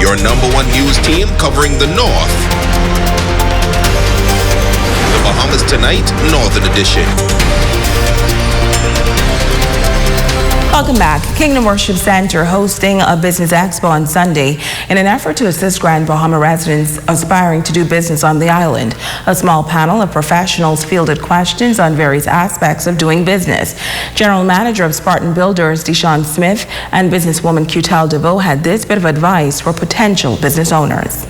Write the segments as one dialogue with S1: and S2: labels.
S1: your #1 news team covering the North. The Bahamas Tonight, Northern Edition.
S2: Welcome back. Kingdom Worship Center hosting a business expo on Sunday in an effort to assist Grand Bahama residents aspiring to do business on the island. A small panel of professionals fielded questions on various aspects of doing business. General Manager of Spartan Builders, Deshaun Smith, and businesswoman Cutel DeVoe had this bit of advice for potential business owners.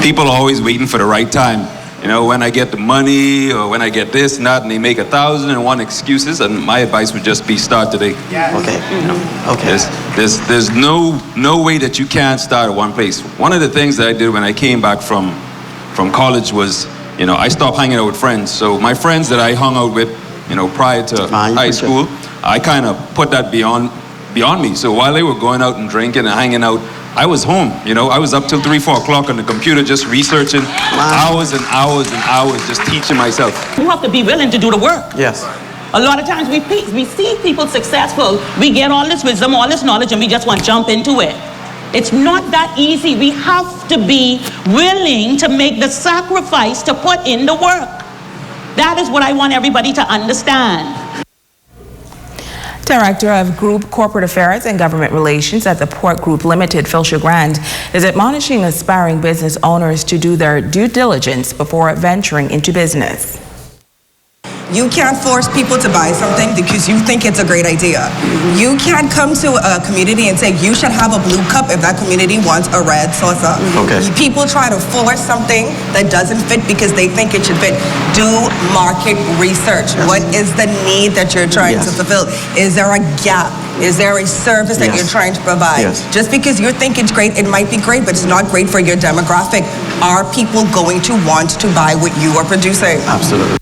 S3: People are always waiting for the right time. You know, when I get the money or when I get this and that, and they make 1,001 excuses, and my advice would just be start today.
S4: Yeah. Okay. Okay.
S3: There's no way that you can't start at one place. One of the things that I did when I came back from college was, you know, I stopped hanging out with friends. So my friends that I hung out with, you know, prior to high school, I kind of put that beyond me. So while they were going out and drinking and hanging out, I was home, you know. I was up till 3, 4 o'clock on the computer just researching, hours and hours and hours just teaching myself.
S5: You have to be willing to do the work.
S4: Yes.
S5: A lot of times we see people successful, we get all this wisdom, all this knowledge, and we just want to jump into it. It's not that easy. We have to be willing to make the sacrifice to put in the work. That is what I want everybody to understand.
S2: Director of Group Corporate Affairs and Government Relations at the Port Group Limited, Philshire Grant, is admonishing aspiring business owners to do their due diligence before venturing into business.
S6: You can't force people to buy something because you think it's a great idea. You can't come to a community and say you should have a blue cup if that community wants a red saucer.
S4: Okay.
S6: People try to force something that doesn't fit because they think it should fit. Do market research. Yes. What is the need that you're trying to fulfill? Is there a gap? Is there a service that you're trying to provide?
S4: Yes.
S6: Just because you think it's great, it might be great, but it's not great for your demographic. Are people going to want to buy what you are producing?
S4: Absolutely.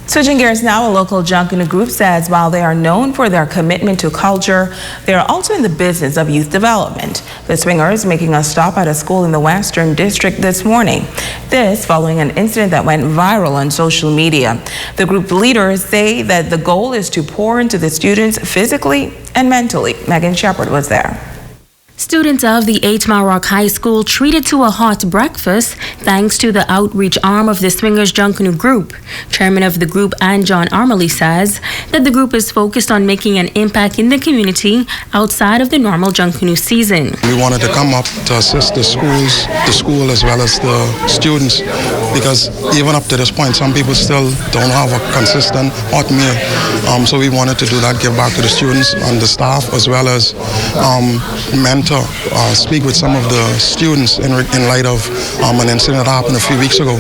S2: Switching gears now, a local Junkanoo group says while they are known for their commitment to culture, they are also in the business of youth development. The Swingers making a stop at a school in the Western District this morning. This following an incident that went viral on social media. The group leaders say that the goal is to pour into the students physically and mentally. Megan Shepard was there.
S7: Students of the 8 Mile Rock High School treated to a hot breakfast thanks to the outreach arm of the Swingers Junkanoo group. Chairman of the group, John Armley, says that the group is focused on making an impact in the community outside of the normal Junkanoo season.
S8: We wanted to come up to assist the school as well as the students, because even up to this point, some people still don't have a consistent hot meal. So we wanted to do that, give back to the students and the staff, as well as speak with some of the students in light of an incident that happened a few weeks ago.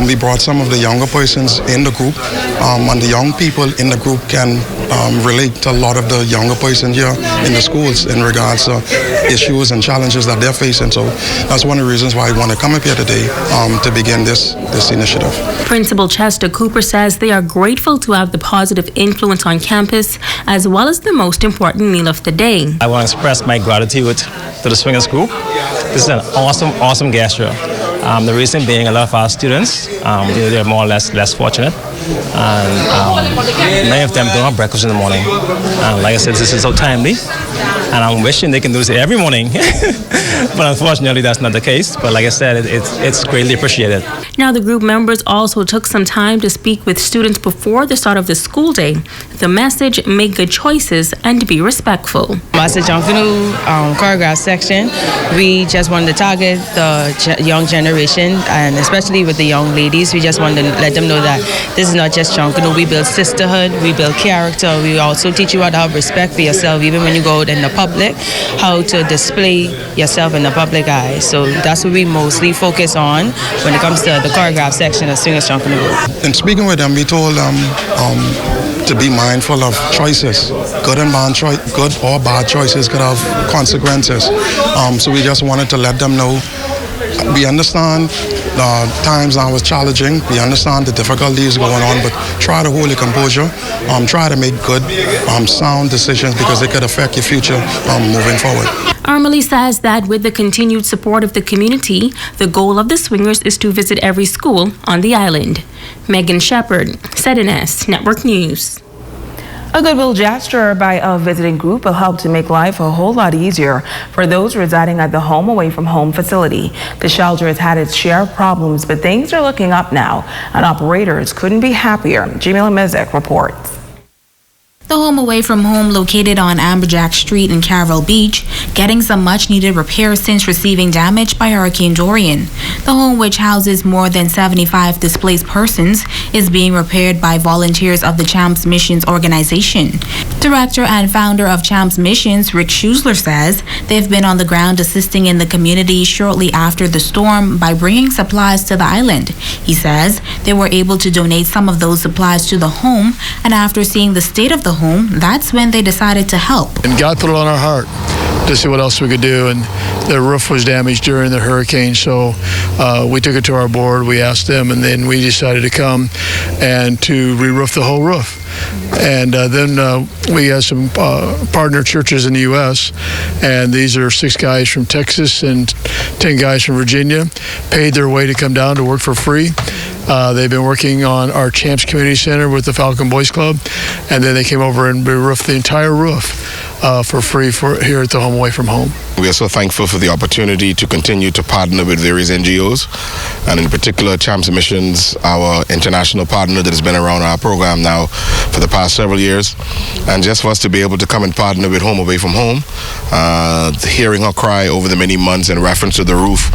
S8: We brought some of the younger persons in the group, and the young people in the group can relate to a lot of the younger persons here in the schools in regards to issues and challenges that they're facing. So that's one of the reasons why I want to come up here today to begin this initiative.
S7: Principal Chester Cooper says they are grateful to have the positive influence on campus, as well as the most important meal of the day.
S9: I want to express my gratitude to the Swingers group. This is an awesome gesture. The reason being, a lot of our students, they're more or less fortunate, and many of them don't have breakfast in the morning. Like I said, this is so timely, and I'm wishing they can do this every morning, but unfortunately that's not the case. But like I said, it's greatly appreciated.
S7: Now the group members also took some time to speak with students before the start of the school day. The message: make good choices and be respectful.
S10: As a Junkanoo choreograph section, we just want to target the young generation, and especially with the young ladies, we just want to let them know that this is not just Junkanoo. We build sisterhood, we build character. We also teach you how to have respect for yourself, even when you go out in the public, how to display yourself in the public eye. So that's what we mostly focus on when it comes to the choreograph section of Swingers Junkanoo.
S8: In speaking with them, we told them to be mindful of choices. Good or bad choices could have consequences. So we just wanted to let them know we understand the times now is challenging. We understand the difficulties going on, but try to hold your composure. Try to make good, sound decisions, because it could affect your future moving forward.
S7: Armley says that with the continued support of the community, the goal of the Swingers is to visit every school on the island. Megan Shepard, ZNS Network News.
S2: A goodwill gesture by a visiting group will help to make life a whole lot easier for those residing at the Home Away from Home facility. The shelter has had its share of problems, but things are looking up now, and operators couldn't be happier. Jamila Mizik reports.
S11: The Home Away from Home, located on Amberjack Street in Carville Beach, getting some much-needed repairs since receiving damage by Hurricane Dorian. The home, which houses more than 75 displaced persons, is being repaired by volunteers of the Champs Missions organization. Director and founder of Champs Missions, Rick Schusler, says they've been on the ground assisting in the community shortly after the storm by bringing supplies to the island. He says they were able to donate some of those supplies to the home, and after seeing the state of the home, that's when they decided to help.
S12: And God put it on our heart to see what else we could do, and the roof was damaged during the hurricane, so we took it to our board, we asked them, and then we decided to come and to re-roof the whole roof. And then we had some partner churches in the U.S., and these are 6 guys from Texas and 10 guys from Virginia, paid their way to come down to work for free. They've been working on our Champs Community Center with the Falcon Boys Club, and then they came over and re-roofed the entire roof for free here at the Home Away from Home.
S13: We are so thankful for the opportunity to continue to partner with various NGOs, and in particular Champs Missions, our international partner that has been around our program now for the past several years. And just for us to be able to come and partner with Home Away from Home, hearing her cry over the many months in reference to the roof,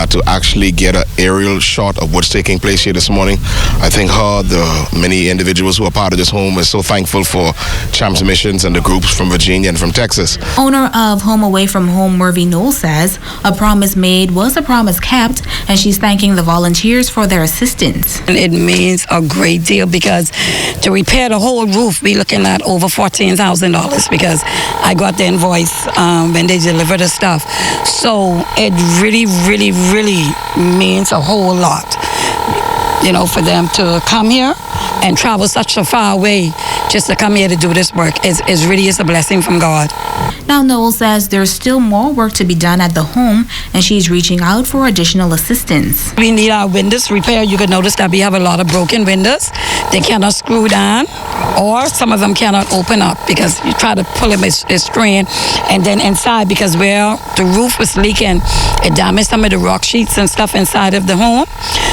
S13: to actually get an aerial shot of what's taking place here this morning. I think the many individuals who are part of this home, is so thankful for Champs Missions and the groups from Virginia and from Texas.
S11: Owner of Home Away from Home, Murphy Knoll, says a promise made was a promise kept, and she's thanking the volunteers for their assistance.
S14: It means a great deal, because to repair the whole roof, we're looking at over $14,000, because I got the invoice when they delivered the stuff. So it really, really, really means a whole lot, for them to come here and travel such a far way just to come here to do this work. It really is a blessing from God.
S11: Now, Noel says there's still more work to be done at the home, and she's reaching out for additional assistance.
S14: We need our windows repaired. You can notice that we have a lot of broken windows. They cannot screw down, or some of them cannot open up because you try to pull them, it's strained. And then inside, because where the roof was leaking, it damaged some of the rock sheets and stuff inside of the home.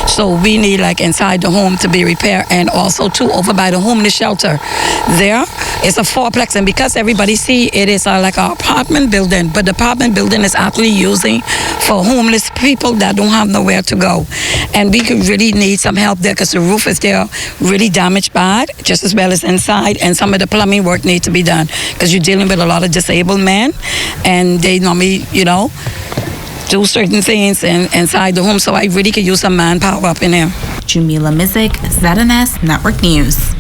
S14: So we need inside the home to be repaired, and also too over by the homeless shelter. There is a 4-plex, and because everybody see it is like an apartment building, but the apartment building is actually using for homeless people that don't have nowhere to go. And we could really need some help there, because the roof is there really damaged bad, just as well as inside, and some of the plumbing work needs to be done, because you're dealing with a lot of disabled men, and they normally, do certain things inside the home, so I really could use some manpower up in there.
S11: Jamila Mizik, ZNS Network News.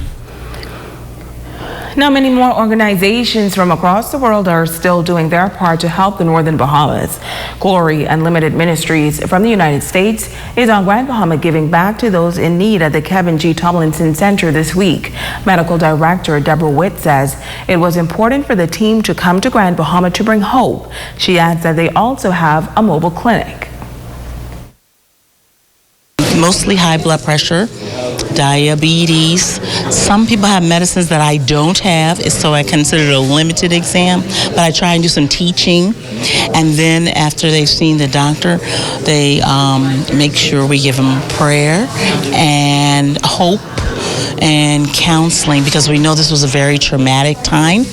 S2: Now, many more organizations from across the world are still doing their part to help the northern Bahamas. Glory Unlimited Ministries from the United States is on Grand Bahama giving back to those in need at the Kevin G. Tomlinson Center this week. Medical Director Deborah Witt says it was important for the team to come to Grand Bahama to bring hope. She adds that they also have a mobile clinic.
S15: Mostly high blood pressure, diabetes. Some people have medicines that I don't have, so I consider it a limited exam, but I try and do some teaching. And then after they've seen the doctor, they make sure we give them prayer and hope and counseling, because we know this was a very traumatic time,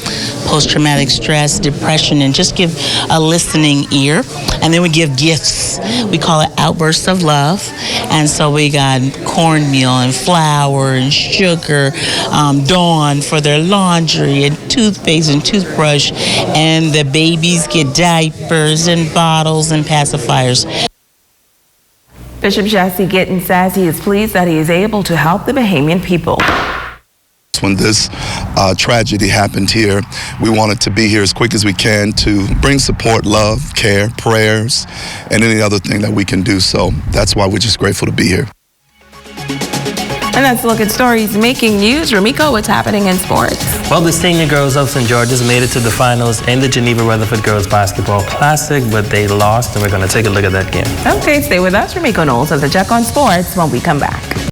S15: post-traumatic stress, depression, and just give a listening ear. And then we give gifts. We call it outbursts of love. And so we got cornmeal and flour and sugar, Dawn for their laundry, and toothpaste and toothbrush, and the babies get diapers and bottles and pacifiers.
S2: Bishop Jesse Gittin says he is pleased that he is able to help the Bahamian people.
S16: When this tragedy happened here, we wanted to be here as quick as we can to bring support, love, care, prayers, and any other thing that we can do. So that's why we're just grateful to be here.
S2: And that's a look at stories making news. Ramiko, what's happening in sports?
S17: Well, the senior girls of St. George's made it to the finals in the Geneva Rutherford Girls Basketball Classic, but they lost, and we're going to take a look at that game.
S2: Okay, stay with us. Ramiko Knowles as a check on sports when we come back.